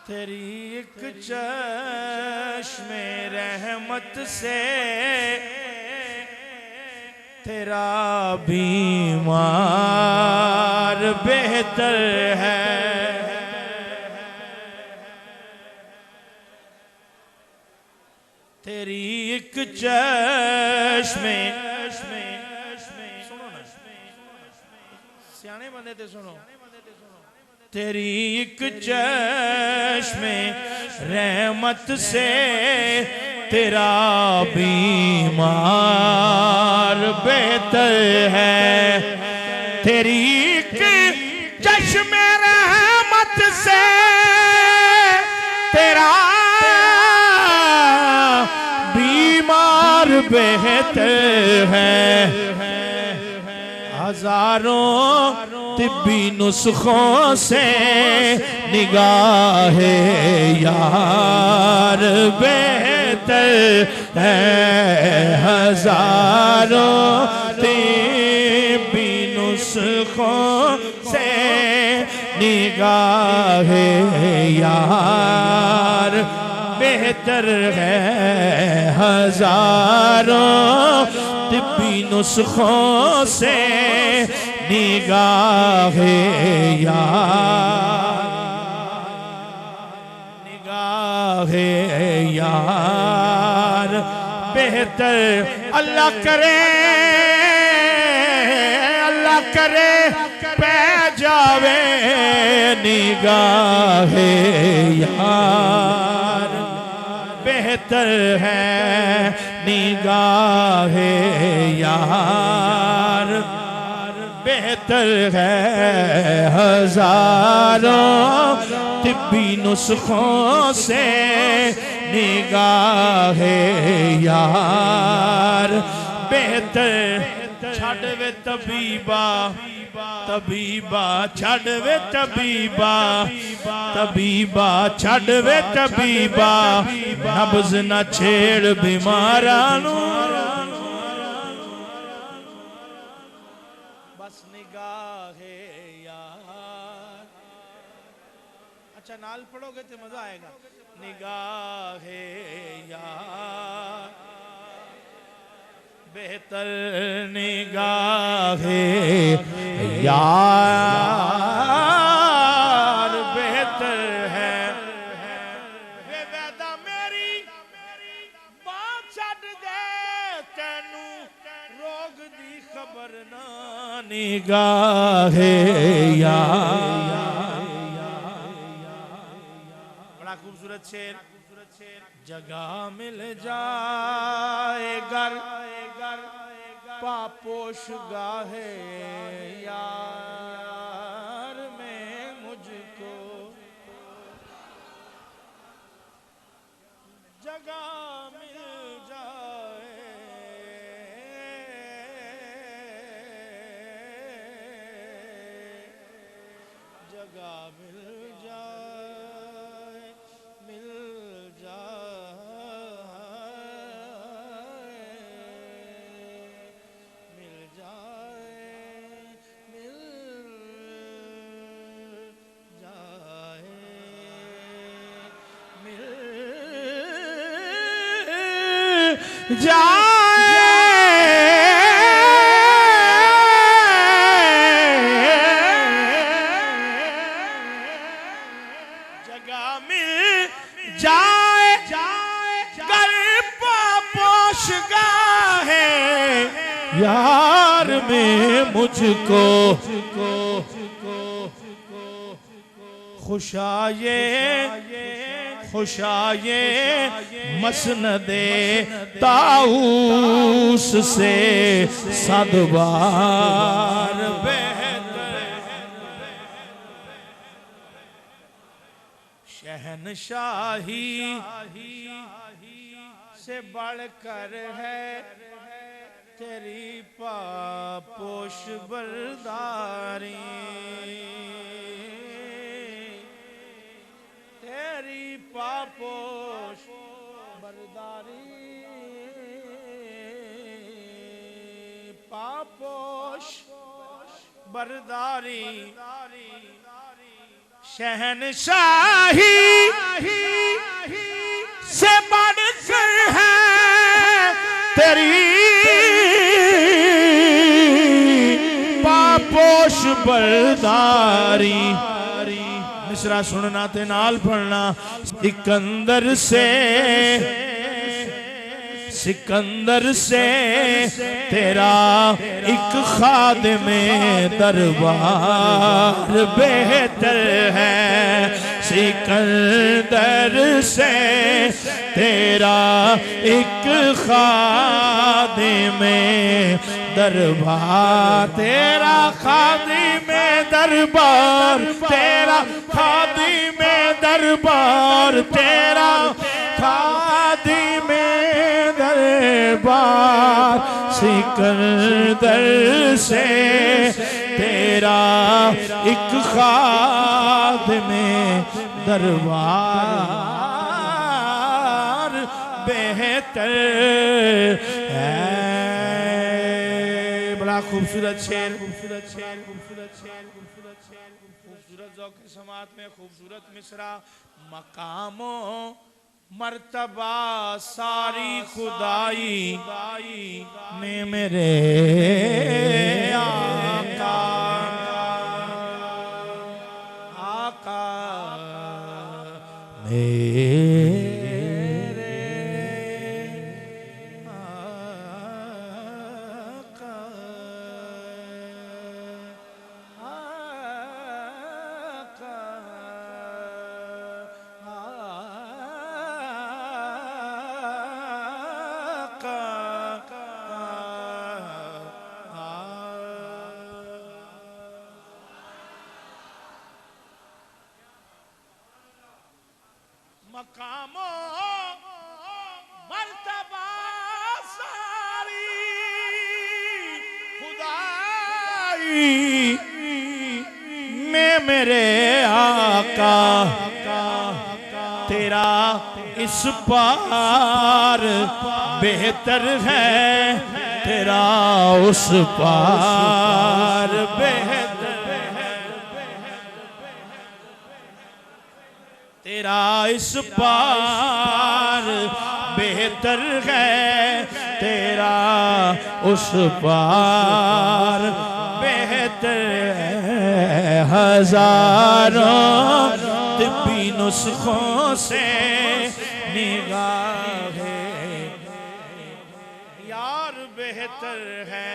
तेरी एक चश्मे रहमत से तेरा बीमार बेहतर है। तेरी एक चश्मे सुनो ना सियाने बंदे ते सुनो। तेरी एक चश्मे रहमत से तेरा बीमार बेहतर है। तेरी एक चश्मे रहमत से तेरा बीमार बेहतर है। हजारों तिब्बी नुस्खों से निगाहे यार बेहतर है। हजारों तिब्बी नुस्खों से निगाहे यार बेहतर है। हजारों तिब्बी नुस्खों से निगाहे यार निगाहे यार बेहतर। अल्लाह करे पै जावे निगाहे यार बेहतर है। निगाहे यार बेहतर है। हजारों तिब्बी नुस्खों से निगाहे यार बेहतर। छड़ वे तबीबा तबीबा छड़ वे तबीबा तबीबा छड़ वे तबीबा नब्ज़ न छेड़ बीमारा नू बस निगाहे यार। अच्छा नाल पढ़ोगे तो मजा आएगा। निगाहे यार बेहतर। निगाहे यार बेहतर है। वे वैदा मेरी बात छड़ दे तेनू रोग दी खबर ना। निगाहे यार बड़ा खूबसूरत शेर। जगह मिल जाए घर पापोश गाहे यार में मुझको जगह मिल जाए। जगह मिल जाए मिल जगह मिल जाए गर पापोश गाहे यार में मुझको खुशाये मसनदे ताऊस से सदबार बेहतर। शहनशाही से बढ़कर है तेरी पापोश बरदारी, तेरी पापोश बरदारी, पापोश बरदारी। शहनशाही से बढ़कर है तेरी पापोश बरदारी। मिसरा सुनना ते नाल पढ़ना। सिकंदर से तेरा एक खादिमे दरबार बेहतर है। सिकंदर से तेरा एक खादिमे दरबार, तेरा खादिमे दरबार, तेरा खादिमे दरबार, तेरा खादिमे दरबार। सिकंदर से तेरा एक खादिमे दरबार बेहतर है। बड़ा खूबसूरत शेर, खूबसूरत शेर, खूबसूरत शेर, खूबसूरत शेर, खूबसूरत ज़ौक़ समात में खूबसूरत मिसरा। मकामो मर्तबा सारी खुदाई में मेरे आका, आका मेरे आका, मकामो मर्तबा सारी खुदाई में मेरे आका, तेरा इस पार बेहतर है, तेरा उस पार बेहतर है। तेरा इस पार बेहतर है, तेरा उस पार बेहतर है। हजारों तिब्बी नुस्खों से निगाह यार बेहतर है।